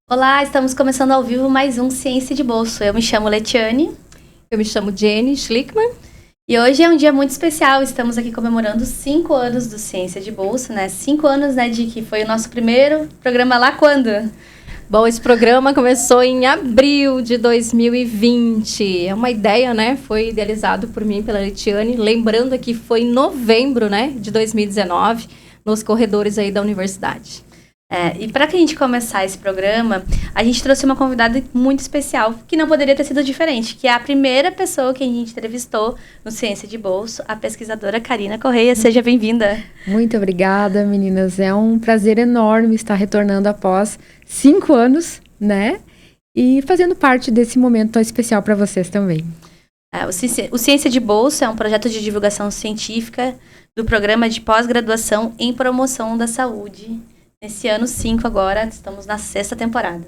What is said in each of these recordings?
Olá, estamos começando ao vivo mais um Ciência de Bolso. Eu me chamo Letiane. Eu me chamo Jenny Schlickman. E hoje é um dia muito especial. Estamos aqui comemorando 5 anos do Ciência de Bolso, né? 5 anos, né, de que foi o nosso primeiro programa lá quando? Bom, esse programa começou em abril de 2020. É uma ideia, né? Foi idealizado por mim, pela Letiane. Lembrando que foi em novembro, né, de 2019, nos corredores aí da universidade. E para que a gente começar esse programa, a gente trouxe uma convidada muito especial, que não poderia ter sido diferente, que é a primeira pessoa que a gente entrevistou no Ciência de Bolso, a pesquisadora Karina Correia. Seja bem-vinda. Muito obrigada, meninas. É um prazer enorme estar retornando após 5 anos, né? E fazendo parte desse momento tão especial para vocês também. O Ciência de Bolso é um projeto de divulgação científica do programa de pós-graduação em promoção da saúde. Nesse ano 5 agora, estamos na 6ª temporada.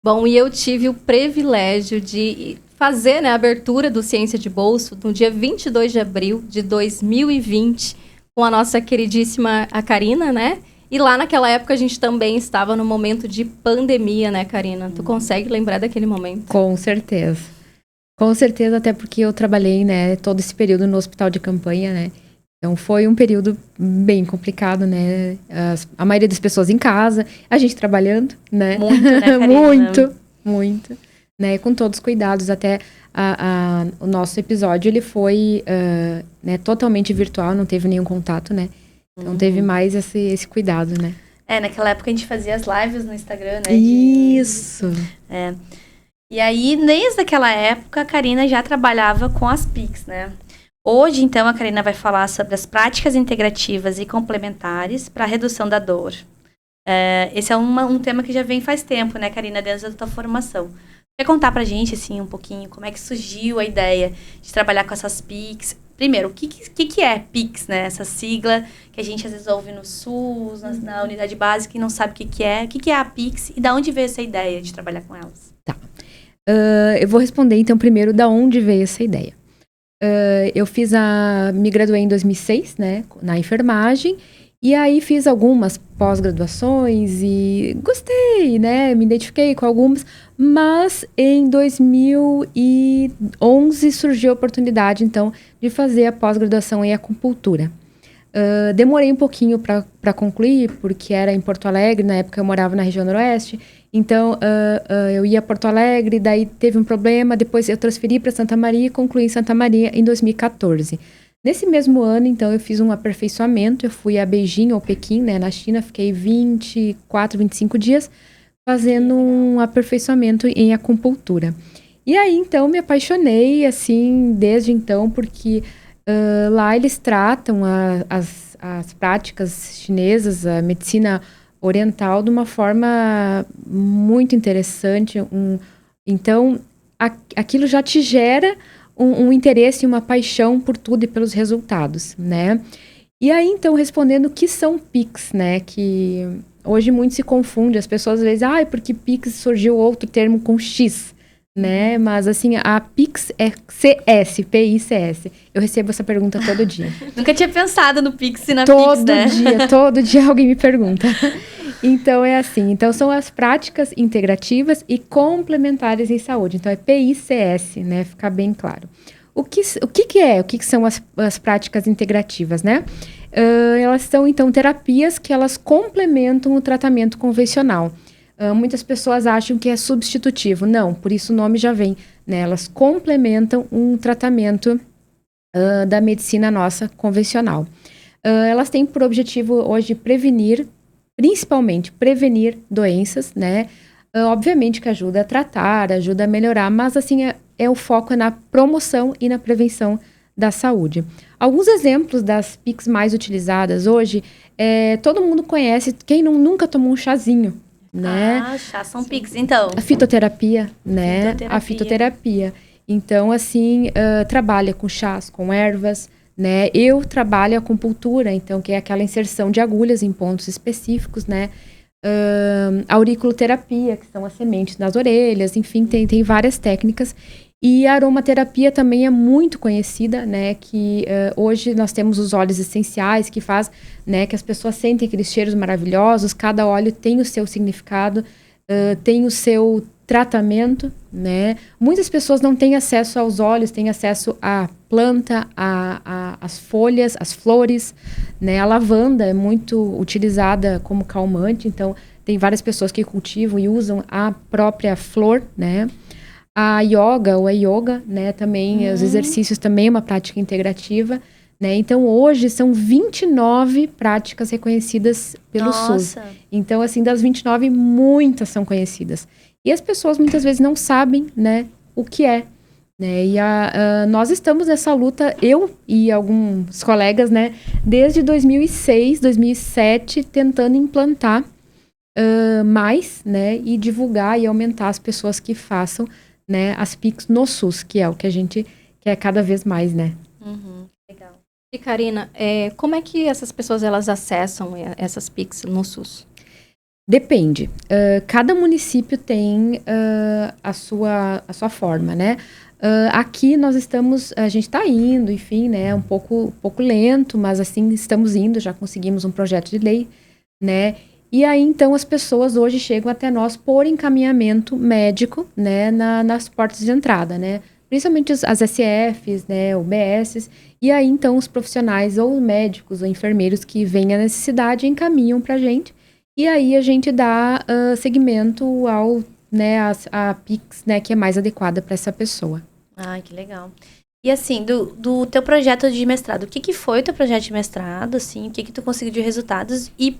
Bom, e eu tive o privilégio de fazer, né, a abertura do Ciência de Bolso no dia 22 de abril de 2020, com a nossa queridíssima a Karina, né? E lá naquela época a gente também estava no momento de pandemia, né, Karina? Tu consegue lembrar daquele momento? Com certeza. Com certeza, até porque eu trabalhei, né, todo esse período no hospital de campanha, né? Então, foi um período bem complicado, né? A maioria das pessoas em casa, a gente trabalhando, né? Muito, né, Karina? muito. Né? Com todos os cuidados. Até o nosso episódio, ele foi né, totalmente virtual, não teve nenhum contato, né? Então, teve mais esse cuidado, né? Naquela época a gente fazia as lives no Instagram, né? Isso! E aí, desde aquela época, a Karina já trabalhava com as PICs, né? Hoje, então, a Karina vai falar sobre as práticas integrativas e complementares para a redução da dor. Esse é um tema que já vem faz tempo, né, Karina, dentro da tua formação. Quer contar pra gente, assim, um pouquinho como é que surgiu a ideia de trabalhar com essas PICs? Primeiro, o que é PICs, né? Essa sigla que a gente às vezes ouve no SUS, na unidade básica e não sabe o que é. O que é a PICs e da onde veio essa ideia de trabalhar com elas? Tá. Eu vou responder, então, primeiro, da onde veio essa ideia. Eu me graduei em 2006, né, na enfermagem, e aí fiz algumas pós-graduações e gostei, né, me identifiquei com algumas, mas em 2011 surgiu a oportunidade, então, de fazer a pós-graduação em acupuntura. Demorei um pouquinho para concluir, porque era em Porto Alegre, na época eu morava na região noroeste, então eu ia a Porto Alegre, daí teve um problema, depois eu transferi para Santa Maria e concluí em Santa Maria em 2014. Nesse mesmo ano, então, eu fiz um aperfeiçoamento, eu fui a Beijing ou Pequim, né, na China, fiquei 24, 25 dias fazendo um aperfeiçoamento em acupuntura. E aí, então, me apaixonei, assim, desde então, porque lá eles tratam as práticas chinesas, a medicina oriental, de uma forma muito interessante. Então, aquilo já te gera um interesse e uma paixão por tudo e pelos resultados, né? E aí, então, respondendo o que são PICs, né? Que hoje muito se confunde, as pessoas às vezes, porque PICs surgiu outro termo com X, né? Mas, assim, a PICs é CS, P-I-C-S. Eu recebo essa pergunta todo dia. Nunca tinha pensado no PICs e na PICs, né? Todo dia alguém me pergunta. Então, é assim. Então, são as práticas integrativas e complementares em saúde. Então, é PICS, né? Ficar bem claro. O que são as práticas integrativas, né? Elas são, então, terapias que elas complementam o tratamento convencional. Muitas pessoas acham que é substitutivo. Não, por isso o nome já vem, né? Elas complementam um tratamento da medicina nossa convencional. Elas têm por objetivo hoje principalmente prevenir doenças, né? Obviamente que ajuda a tratar, ajuda a melhorar, mas assim, o foco é na promoção e na prevenção da saúde. Alguns exemplos das PICs mais utilizadas hoje, todo mundo conhece, quem nunca tomou um chazinho, né? Chá são PICs, então. A fitoterapia, né? A fitoterapia. Então, assim, trabalha com chás, com ervas, né? Eu trabalho a acupuntura, então, que é aquela inserção de agulhas em pontos específicos, né? A auriculoterapia, que são as sementes nas orelhas, enfim, tem várias técnicas. E a aromaterapia também é muito conhecida, né? Que hoje nós temos os óleos essenciais, que faz, né, que as pessoas sentem aqueles cheiros maravilhosos, cada óleo tem o seu significado. tem o seu tratamento, né? Muitas pessoas não têm acesso aos óleos, têm acesso à planta, às folhas, às flores, né? A lavanda é muito utilizada como calmante, então tem várias pessoas que cultivam e usam a própria flor, né? A yoga ou a yoga, né? Também, os exercícios também é uma prática integrativa, né? Então, hoje são 29 práticas reconhecidas pelo SUS. Então, assim, das 29, muitas são conhecidas. E as pessoas muitas vezes não sabem, né, o que é. Né? E nós estamos nessa luta, eu e alguns colegas, né, desde 2006, 2007, tentando implantar mais, né, e divulgar e aumentar as pessoas que façam, né, as PICs no SUS, que é o que a gente quer cada vez mais, né. Legal. E Karina, como é que essas pessoas elas acessam essas PICs no SUS? Depende. Cada município tem a sua forma, né? Aqui nós a gente está indo, enfim, né? Um pouco lento, mas assim, estamos indo, já conseguimos um projeto de lei, né? E aí, então, as pessoas hoje chegam até nós por encaminhamento médico, né? Nas portas de entrada, né? Principalmente as SFs, né? UBSs. E aí, então, os profissionais, ou médicos, ou enfermeiros que veem a necessidade encaminham para a gente. E aí a gente dá seguimento ao, né, a PICs, né, que é mais adequada para essa pessoa. Ai, que legal. E assim, do teu projeto de mestrado, o que foi o teu projeto de mestrado, assim, o que tu conseguiu de resultados e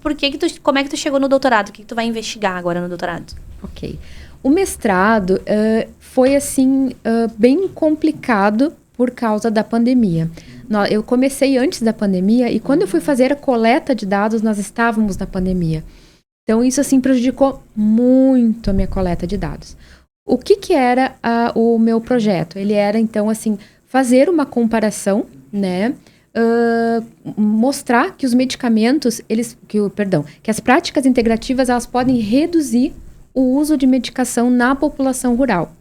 como é que tu chegou no doutorado? O que tu vai investigar agora no doutorado? Ok. O mestrado foi, assim, bem complicado por causa da pandemia. Eu comecei antes da pandemia e quando eu fui fazer a coleta de dados, nós estávamos na pandemia. Então, isso, assim, prejudicou muito a minha coleta de dados. O que era o meu projeto? Ele era, então, assim, fazer uma comparação, né? Mostrar que os medicamentos, que as práticas integrativas, elas podem reduzir o uso de medicação na população rural.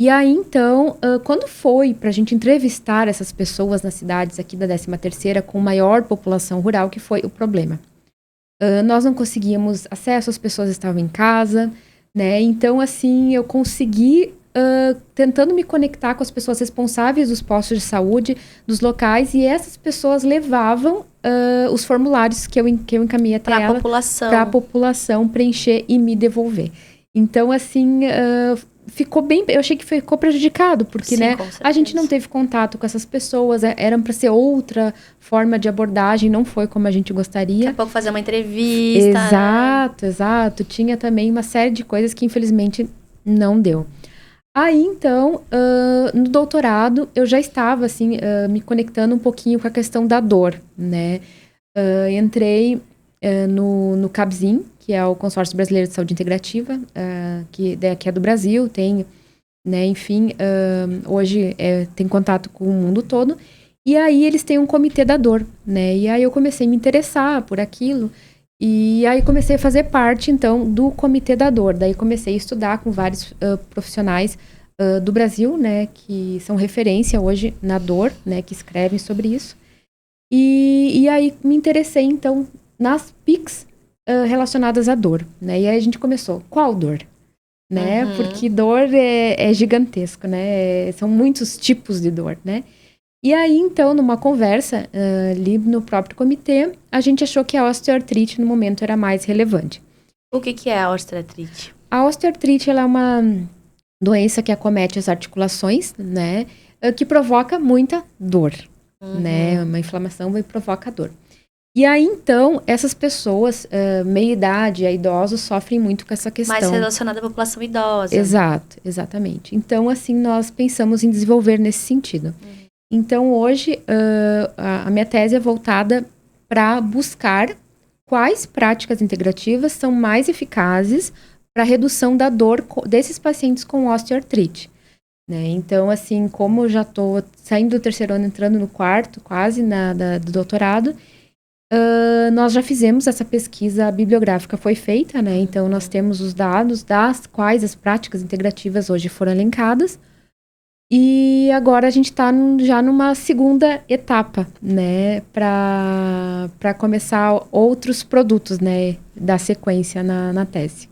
E aí, então, quando foi para a gente entrevistar essas pessoas nas cidades aqui da 13ª com maior população rural, que foi o problema? Nós não conseguíamos acesso, as pessoas estavam em casa, né? Então, assim, eu consegui, tentando me conectar com as pessoas responsáveis dos postos de saúde, dos locais, e essas pessoas levavam os formulários que eu encaminhei até ela para a população preencher e me devolver. Então, assim, ficou bem, eu achei que ficou prejudicado, porque, sim, né, a gente não teve contato com essas pessoas, era para ser outra forma de abordagem, não foi como a gente gostaria. Daqui a pouco fazer uma entrevista. Exato, né? Exato. Tinha também uma série de coisas que, infelizmente, não deu. Aí, então, no doutorado, eu já estava, assim, me conectando um pouquinho com a questão da dor, né? Entrei no CABSIM, que é o Consórcio Brasileiro de Saúde Integrativa, que é do Brasil, tem, né, enfim, hoje tem contato com o mundo todo, e aí eles têm um comitê da dor, né, e aí eu comecei a me interessar por aquilo, e aí comecei a fazer parte, então, do comitê da dor, daí comecei a estudar com vários profissionais do Brasil, né, que são referência hoje na dor, né, que escrevem sobre isso, e aí me interessei, então, nas PICs relacionadas à dor, né? E aí a gente começou, qual dor? Né? Porque dor é gigantesco, né? São muitos tipos de dor, né? E aí, então, numa conversa ali no próprio comitê, a gente achou que a osteoartrite, no momento, era mais relevante. O que é a osteoartrite? A osteoartrite, ela é uma doença que acomete as articulações, né? Que provoca muita dor, né? Uma inflamação e provoca dor. E aí, então, essas pessoas, meia-idade, idosos, sofrem muito com essa questão. Mais relacionada à população idosa. Exato, exatamente. Então, assim, nós pensamos em desenvolver nesse sentido. Então, hoje, a minha tese é voltada para buscar quais práticas integrativas são mais eficazes para a redução da dor desses pacientes com osteoartrite. Né? Então, assim, como eu já estou saindo do 3º ano, entrando no 4º, quase, do doutorado, nós já fizemos essa pesquisa bibliográfica, foi feita, né? Então, nós temos os dados das quais as práticas integrativas hoje foram elencadas. E agora a gente está já numa segunda etapa, né? Para começar outros produtos, né? Da sequência na tese.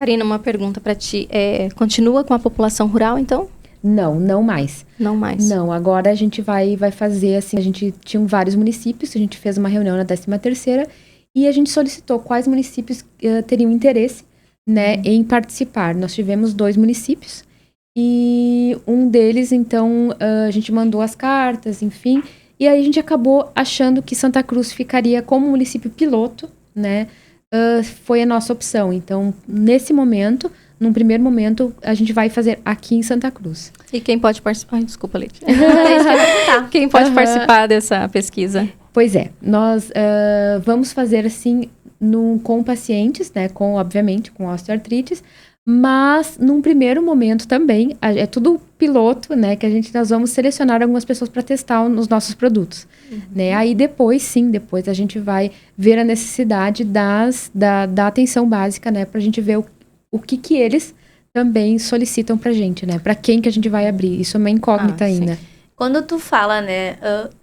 Karina, uma pergunta para ti. Continua com a população rural, então? Não mais. Não mais. Não, agora a gente vai fazer assim, a gente tinha vários municípios, a gente fez uma reunião na 13ª e a gente solicitou quais municípios teriam interesse, né, em participar. Nós tivemos 2 municípios e um deles, então, a gente mandou as cartas, enfim, e aí a gente acabou achando que Santa Cruz ficaria como município piloto, né, foi a nossa opção. Então, nesse momento, num primeiro momento, a gente vai fazer aqui em Santa Cruz. E quem pode participar? Ai, desculpa, Leite. É isso que eu ia perguntar. Quem pode participar dessa pesquisa? Pois é, nós vamos fazer assim com pacientes, né, obviamente, com osteoartrites, mas num primeiro momento também, é tudo piloto, né, que nós vamos selecionar algumas pessoas para testar os nossos produtos, né, aí depois a gente vai ver a necessidade da atenção básica, né, para a gente ver o que eles também solicitam pra gente, né, para quem que a gente vai abrir, isso é uma incógnita ainda. Sim. Quando tu fala, né,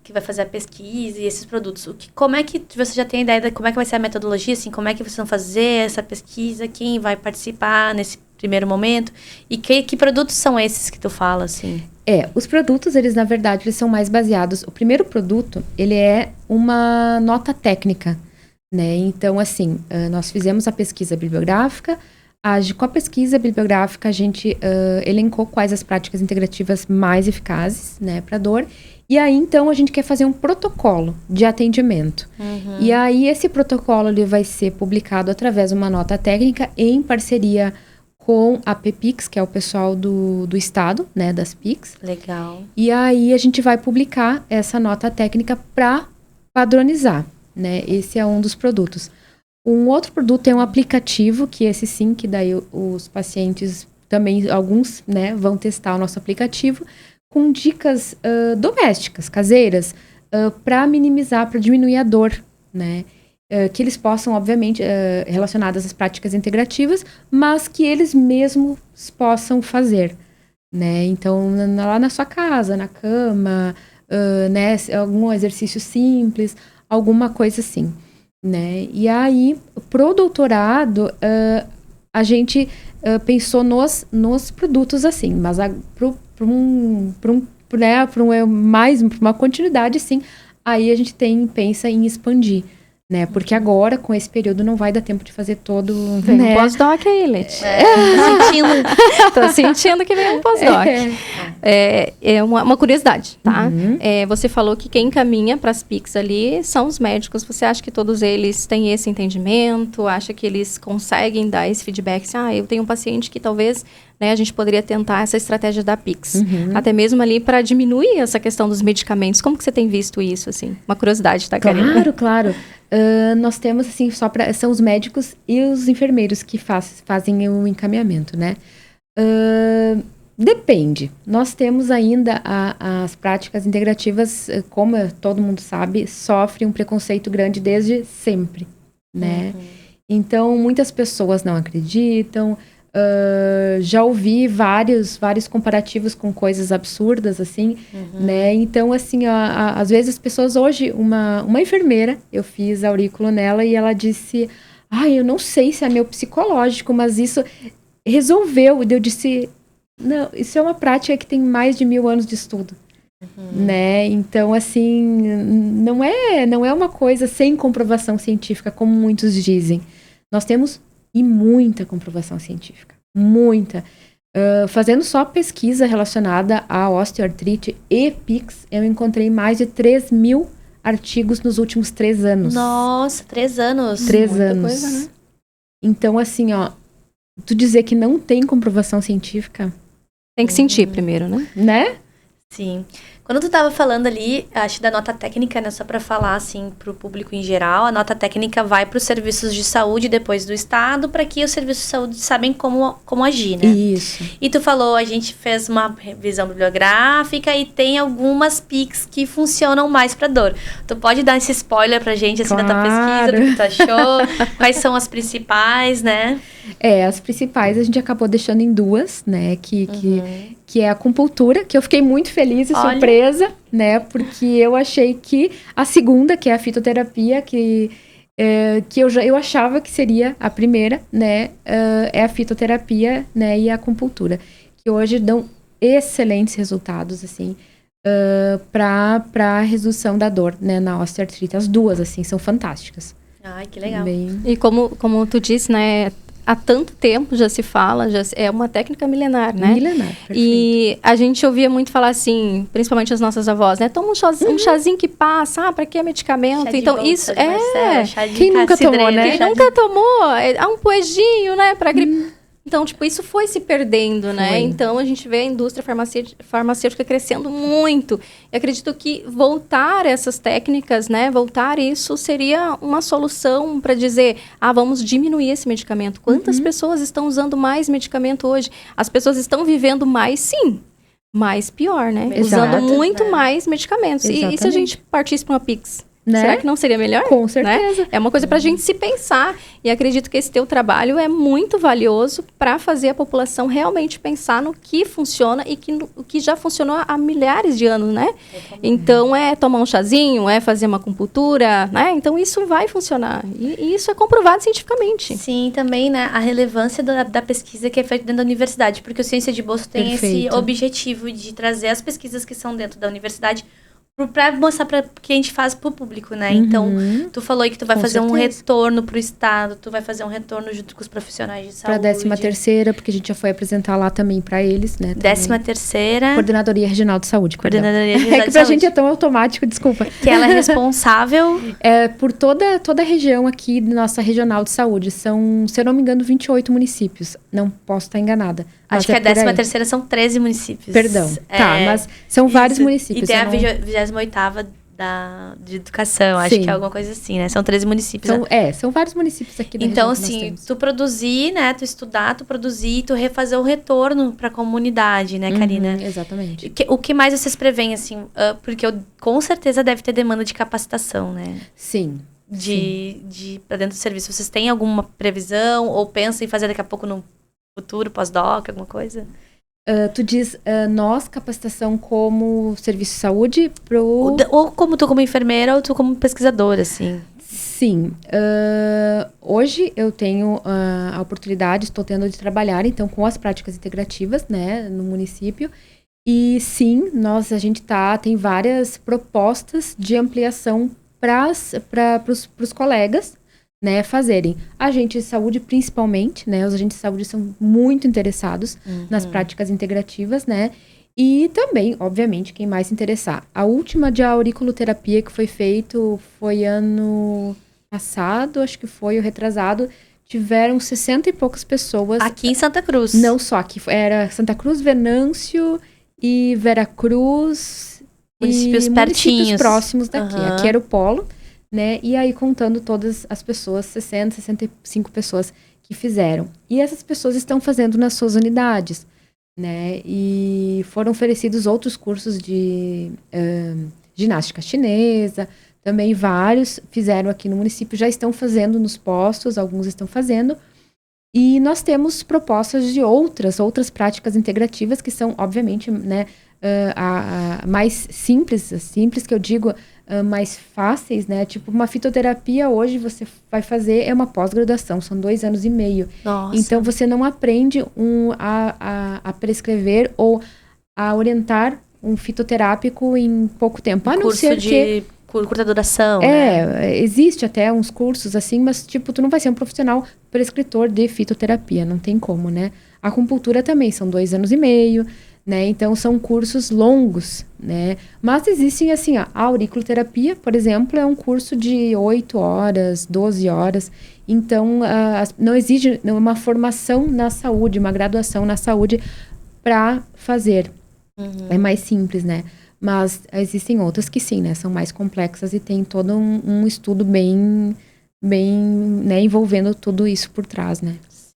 que vai fazer a pesquisa e esses produtos, como é que você já tem ideia de como é que vai ser a metodologia, assim, como é que vocês vão fazer essa pesquisa, quem vai participar nesse primeiro momento e que produtos são esses que tu fala, assim? Os produtos, eles na verdade, eles são mais baseados, o primeiro produto, ele é uma nota técnica, né, então assim, nós fizemos a pesquisa bibliográfica. Com a pesquisa bibliográfica, a gente elencou quais as práticas integrativas mais eficazes, né, para dor. E aí, então, a gente quer fazer um protocolo de atendimento. E aí, esse protocolo ele vai ser publicado através de uma nota técnica em parceria com a PEPIX, que é o pessoal do estado, né, das PICs. Legal. E aí, a gente vai publicar essa nota técnica para padronizar, né? Esse é um dos produtos. Um outro produto é um aplicativo, que esse sim, que daí os pacientes também, alguns, né, vão testar o nosso aplicativo, com dicas domésticas, caseiras, para minimizar, para diminuir a dor, né, que eles possam, obviamente, relacionadas às práticas integrativas, mas que eles mesmos possam fazer, né, então, lá na sua casa, na cama, né, algum exercício simples, alguma coisa assim. Né? E aí, pro doutorado, a gente pensou nos produtos assim, mas para uma continuidade, sim, aí a gente pensa em expandir, né? Porque agora, com esse período, não vai dar tempo de fazer todo... Vem né? um pós-doc aí, Leti. Tô sentindo que vem um pós-doc. É uma curiosidade, tá? Você falou que quem encaminha para as PICs ali são os médicos. Você acha que todos eles têm esse entendimento? Acha que eles conseguem dar esse feedback? Eu tenho um paciente que talvez, né, a gente poderia tentar essa estratégia da PICs. Até mesmo ali para diminuir essa questão dos medicamentos. Como que você tem visto isso, assim? Uma curiosidade, tá, Karina? Claro. Nós temos, assim, são os médicos e os enfermeiros que fazem o encaminhamento, né? Depende. Nós temos ainda as práticas integrativas, como todo mundo sabe, sofrem um preconceito grande desde sempre, né? Então, muitas pessoas não acreditam. Já ouvi vários comparativos com coisas absurdas, assim, né? Então, assim, às vezes as pessoas hoje, uma enfermeira, eu fiz aurículo nela e ela disse, eu não sei se é meu psicológico, mas isso resolveu. E eu disse, não, isso é uma prática que tem mais de 1000 anos de estudo, né? Então, assim, não é uma coisa sem comprovação científica, como muitos dizem. Nós temos muita comprovação científica, muita. Fazendo só pesquisa relacionada à osteoartrite e PICs, eu encontrei mais de 3.000 artigos nos últimos 3 anos. Nossa, 3 anos. 3 Muita anos. coisa, né? Então, assim, tu dizer que não tem comprovação científica... Tem que sentir primeiro, né? Né? Sim. Quando tu tava falando ali, acho da nota técnica, né, só para falar assim pro público em geral, a nota técnica vai para os serviços de saúde depois do estado, para que os serviços de saúde sabem como agir, né? Isso. E tu falou, a gente fez uma revisão bibliográfica e tem algumas PICs que funcionam mais para dor. Tu pode dar esse spoiler pra gente assim da tua pesquisa, do que tu achou? Quais são as principais, né? As principais a gente acabou deixando em 2, né, que é a acupuntura, que eu fiquei muito feliz e surpresa, né, porque eu achei que a segunda, que é a fitoterapia, que que eu achava que seria a primeira, né, é a fitoterapia, né, e a acupuntura, que hoje dão excelentes resultados, assim, para a redução da dor, né, na osteoartrite. As duas, assim, são fantásticas. Ai, que legal. E como tu disse, né, há tanto tempo já se fala, é uma técnica milenar, né? Milenar, perfeito. E a gente ouvia muito falar assim, principalmente as nossas avós, né? Toma um chazinho que passa, pra que medicamento? Chá de então, bolsa isso de Marcela, chá de Quem nunca tomou, cidreira, né? Quem nunca tomou, há um poejinho, né, pra gripe. Então, tipo, isso foi se perdendo, né? Foi. Então, a gente vê a indústria farmacêutica crescendo muito. E acredito que voltar essas técnicas, né? Voltar isso seria uma solução para dizer, vamos diminuir esse medicamento. Quantas pessoas estão usando mais medicamento hoje? As pessoas estão vivendo mais, sim. Mas pior, né? Exato, usando muito né? mais medicamentos. E se a Exatamente. gente partisse para uma Pix? Né? Será que não seria melhor? Com certeza. Né? É uma coisa para a gente se pensar. E acredito que esse teu trabalho é muito valioso para fazer a população realmente pensar no que funciona e o que já funcionou há milhares de anos, né? Então, é tomar um chazinho, é fazer uma acupuntura, né? Então, isso vai funcionar. E isso é comprovado cientificamente. Sim, também, né, a relevância da pesquisa que é feita dentro da universidade, porque o Ciência de Bolso tem esse Perfeito. objetivo de trazer as pesquisas que são dentro da universidade para mostrar para que a gente faz pro público, né? Então, tu falou aí que tu vai Com fazer um certeza. retorno pro estado, tu vai fazer um retorno junto com os profissionais de Para saúde. a 13ª, porque a gente já foi apresentar lá também para eles, né? também. 13ª, Coordenadoria Regional de Saúde. perdão. Coordenadoria É Regional que de pra Saúde, gente é tão automático, desculpa. que ela é responsável. Por toda a região aqui da nossa regional de saúde. São, se eu não me engano, 28 municípios. Não posso estar enganada. Acho que a 13ª são 13 municípios. Perdão. Tá, mas são vários isso. municípios. E tem eu a não- 28ª de educação, acho Sim. que é alguma coisa assim, né? São 13 municípios. São vários municípios aqui da Então, região que nós assim, temos. tu produzir, né? Tu estudar, tu produzir, tu refazer o retorno pra comunidade, né, Karina? Exatamente. O que mais vocês preveem, assim? Porque com certeza deve ter demanda de capacitação, né? Sim. Pra dentro do serviço. Vocês têm alguma previsão? Ou pensam em fazer daqui a pouco no futuro, pós-doc, alguma coisa? Tu diz nós, capacitação como serviço de saúde Ou como tu como enfermeira, ou tu como pesquisadora, assim. Sim. Hoje eu tenho a oportunidade, estou tendo de trabalhar, então, com as práticas integrativas, né, no município. E sim, a gente tem várias propostas de ampliação para os colegas, né, fazerem. Agentes de saúde, principalmente, né, os agentes de saúde são muito interessados nas práticas integrativas, né, e também, obviamente, quem mais se interessar. A última de auriculoterapia que foi feito foi ano passado, acho que foi o retrasado, tiveram 60 e poucas pessoas. Aqui em Santa Cruz. Não só, que era Santa Cruz, Venâncio e Veracruz. Municípios e pertinhos. Municípios próximos daqui. Aham. Aqui era o polo, né? E aí contando todas as pessoas, 60, 65 pessoas que fizeram. E essas pessoas estão fazendo nas suas unidades, né? E foram oferecidos outros cursos de ginástica chinesa, também vários fizeram aqui no município, já estão fazendo nos postos, alguns estão fazendo. E nós temos propostas de outras práticas integrativas que são, obviamente, né, mais simples que eu digo, mais fáceis, né? Tipo, uma fitoterapia hoje você vai fazer é uma pós-graduação, são 2 anos e meio. Nossa. Então, você não aprende a prescrever ou a orientar um fitoterápico em pouco tempo. A não curso ser de que... curta duração, né? Existe até uns cursos assim, mas tipo, tu não vai ser um profissional prescritor de fitoterapia, não tem como, né? A acupuntura também são 2 anos e meio, né? Então, são cursos longos, né? Mas existem assim, a auriculoterapia, por exemplo, é um curso de 8 horas, 12 horas. Então, não exige uma formação na saúde, uma graduação na saúde para fazer. É mais simples, né? Mas existem outras que sim, né? São mais complexas e tem todo um estudo bem, né? Envolvendo tudo isso por trás, né?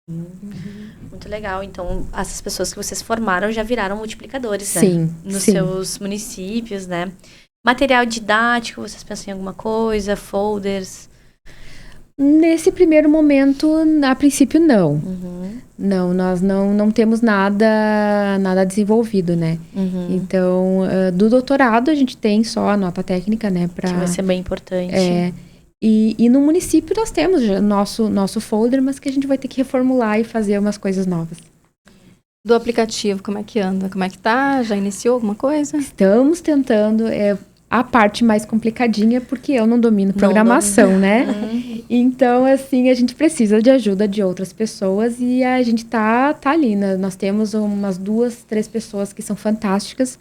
Muito legal. Então, essas pessoas que vocês formaram já viraram multiplicadores, né? Sim, Nos sim. seus municípios, né? Material didático, vocês pensam em alguma coisa? Folders? Nesse primeiro momento, a princípio, não. Não, nós não temos nada desenvolvido, né? Então, do doutorado, a gente tem só a nota técnica, né? Que vai ser bem importante. E no município nós temos já nosso folder, mas que a gente vai ter que reformular e fazer umas coisas novas. Do aplicativo, como é que anda? Como é que tá? Já iniciou alguma coisa? Estamos tentando, a parte mais complicadinha, porque eu não domino programação, né? Então, assim, a gente precisa de ajuda de outras pessoas e a gente tá ali, né? Nós temos umas 2, 3 pessoas que são fantásticas,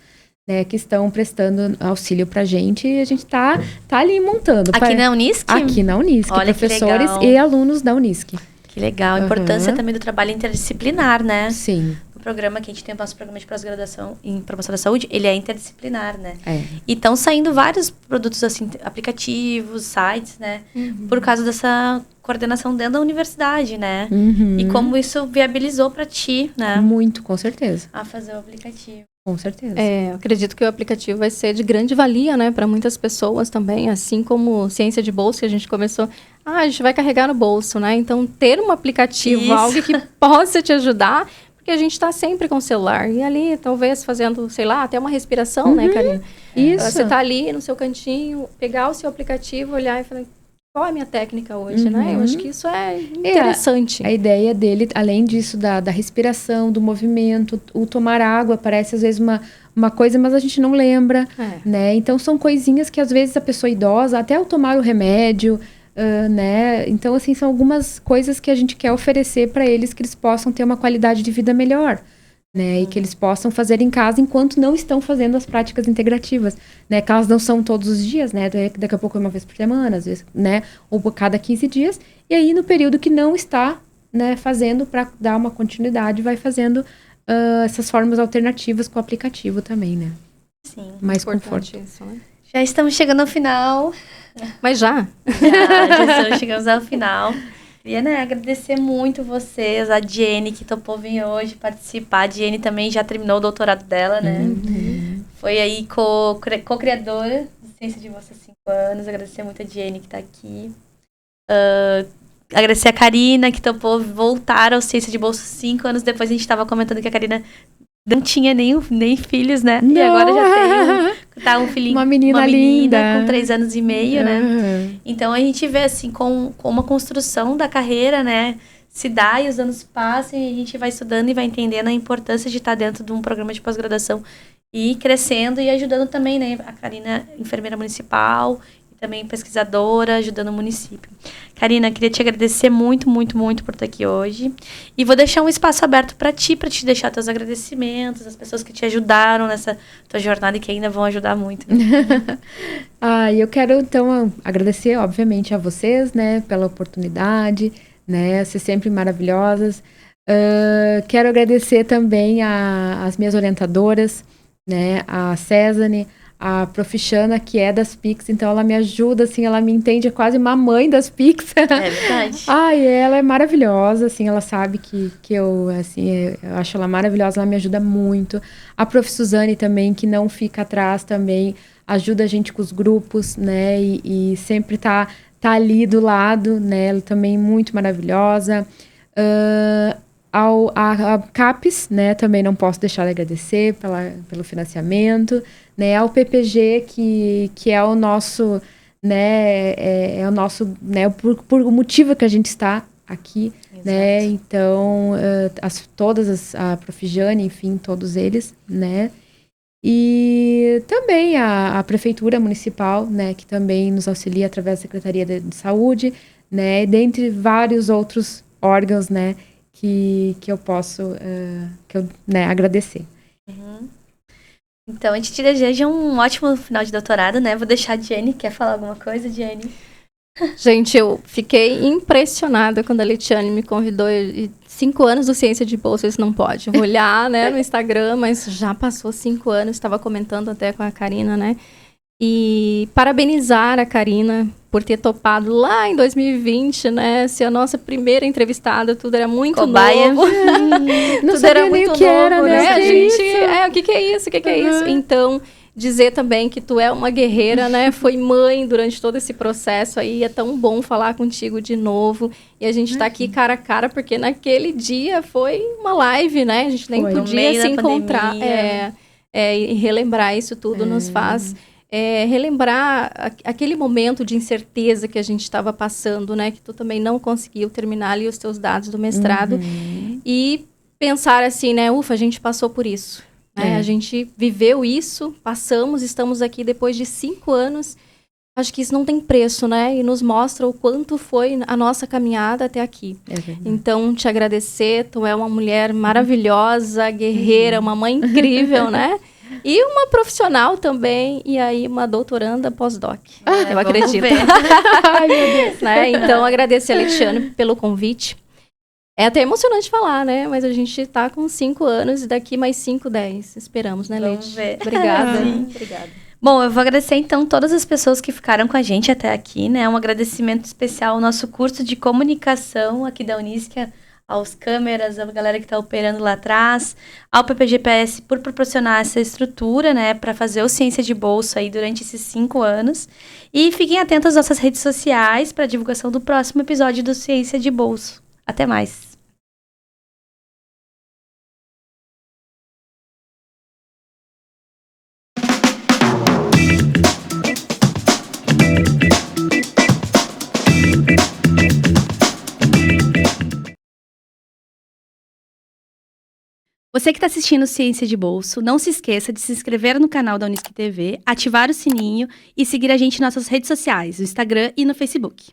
né? Que estão prestando auxílio pra gente e a gente tá ali montando. Aqui na Unisc? Aqui na Unisc, Olha, professores que legal. e alunos da Unisc. Que legal. A importância também do trabalho interdisciplinar, né? Sim. O programa que a gente tem, o nosso programa de pós-graduação em promoção da saúde, ele é interdisciplinar, né? E estão saindo vários produtos, assim, aplicativos, sites, né? Por causa dessa coordenação dentro da universidade, né? E como isso viabilizou para ti, né? Muito, com certeza. A fazer o aplicativo. Com certeza. Eu acredito que o aplicativo vai ser de grande valia, né, para muitas pessoas também, assim como Ciência de Bolso, que a gente começou, a gente vai carregar no bolso, né? Então, ter um aplicativo, algo que possa te ajudar, porque a gente está sempre com o celular. E ali, talvez, fazendo, sei lá, até uma respiração, né, Karina? Isso. Você tá ali no seu cantinho, pegar o seu aplicativo, olhar e falar, qual é a minha técnica hoje, né? Eu acho que isso é interessante. A ideia dele, além disso, da respiração, do movimento, o tomar água, parece às vezes uma coisa, mas a gente não lembra, né? Então, são coisinhas que às vezes a pessoa idosa, até o tomar o remédio, né? Então, assim, são algumas coisas que a gente quer oferecer para eles, que eles possam ter uma qualidade de vida melhor, né? E que eles possam fazer em casa enquanto não estão fazendo as práticas integrativas, né? Que elas não são todos os dias, né? Daqui a pouco é uma vez por semana, às vezes, né? Ou por cada 15 dias. E aí, no período que não está, né, fazendo, para dar uma continuidade, vai fazendo essas formas alternativas com o aplicativo também, né? Sim. Mais conforto. Isso, né? Já estamos chegando ao final. Mas já Já chegamos ao final. Queria, né, agradecer muito vocês, a Jenny, que topou vir hoje participar. A Jenny também já terminou o doutorado dela, né? Foi aí co-criadora do Ciência de Bolso há 5 anos. Agradecer muito a Jenny, que está aqui. Agradecer a Karina, que topou voltar ao Ciência de Bolso 5 anos depois. A gente estava comentando que a Karina não tinha nem filhos, né? Não. E agora já tem um filhinho. Uma menina linda. Com 3 anos e meio, né? Então, a gente vê, assim, com uma construção da carreira, né? Se dá e os anos passam e a gente vai estudando e vai entendendo a importância de estar dentro de um programa de pós-graduação e crescendo e ajudando também, né? A Karina, enfermeira municipal, também pesquisadora, ajudando o município. Karina, queria te agradecer muito, muito, muito por estar aqui hoje. E vou deixar um espaço aberto para te deixar teus agradecimentos, as pessoas que te ajudaram nessa tua jornada e que ainda vão ajudar muito. Né? Eu quero, então, agradecer, obviamente, a vocês, né, pela oportunidade, né, ser sempre maravilhosas. Quero agradecer também as minhas orientadoras, né, a Césane, a Profichana, que é das PICs, então ela me ajuda, assim, ela me entende, é quase uma mãe das PICs. É verdade. Ela é maravilhosa, assim, ela sabe que eu, assim, eu acho ela maravilhosa, ela me ajuda muito. A Prof. Suzane também, que não fica atrás também, ajuda a gente com os grupos, né, e sempre tá ali do lado, né, ela também muito maravilhosa. A CAPES, né, também não posso deixar de agradecer pelo financiamento, né, ao PPG, que é o nosso, né, é o nosso, né, por o motivo que a gente está aqui, né, então, a Profijane, enfim, todos eles, né, e também a Prefeitura Municipal, né, que também nos auxilia através da Secretaria de Saúde, né, dentre vários outros órgãos, né, que eu posso né, agradecer. Então, a gente te deseja um ótimo final de doutorado, né? Vou deixar a Jenny. Quer falar alguma coisa, Jenny? Gente, eu fiquei impressionada quando a Letiane me convidou. 5 anos do Ciência de Bolso, isso não pode. Vou olhar, né, no Instagram, mas já passou 5 anos. Estava comentando até com a Karina, né? E parabenizar a Karina por ter topado lá em 2020, né? Ser a nossa primeira entrevistada, tudo era muito Cobaia. novo. Não tudo sabia era nem muito o que novo, era, né? A Que gente, isso? o que é isso? O que é isso? Então, dizer também que tu é uma guerreira, né? Foi mãe durante todo esse processo aí. É tão bom falar contigo de novo. E a gente tá aqui cara a cara, porque naquele dia foi uma live, né? A gente nem podia se encontrar. E relembrar isso tudo nos faz relembrar aquele momento de incerteza que a gente estava passando, né? Que tu também não conseguiu terminar ali os teus dados do mestrado. E pensar assim, né? Ufa, a gente passou por isso. Né? A gente viveu isso, passamos, estamos aqui depois de 5 anos. Acho que isso não tem preço, né? E nos mostra o quanto foi a nossa caminhada até aqui. Então, te agradecer. Tu é uma mulher maravilhosa, guerreira, uma mãe incrível, né? E uma profissional também. E aí, uma doutoranda pós-doc. Eu acredito. Ai, meu Deus. Né? Então, agradecer a Letiane pelo convite. É até emocionante falar, né? Mas a gente tá com 5 anos e daqui mais 5, 10. Esperamos, né, Leti? Vamos ver. Obrigada. Obrigada. Bom, eu vou agradecer, então, todas as pessoas que ficaram com a gente até aqui, né? Um agradecimento especial ao nosso curso de comunicação aqui da Unisc, aos câmeras, a galera que está operando lá atrás, ao PPGPS por proporcionar essa estrutura, né? Para fazer o Ciência de Bolso aí durante esses 5 anos. E fiquem atentos às nossas redes sociais para a divulgação do próximo episódio do Ciência de Bolso. Até mais! Você que está assistindo Ciência de Bolso, não se esqueça de se inscrever no canal da Unisc TV, ativar o sininho e seguir a gente em nossas redes sociais, no Instagram e no Facebook.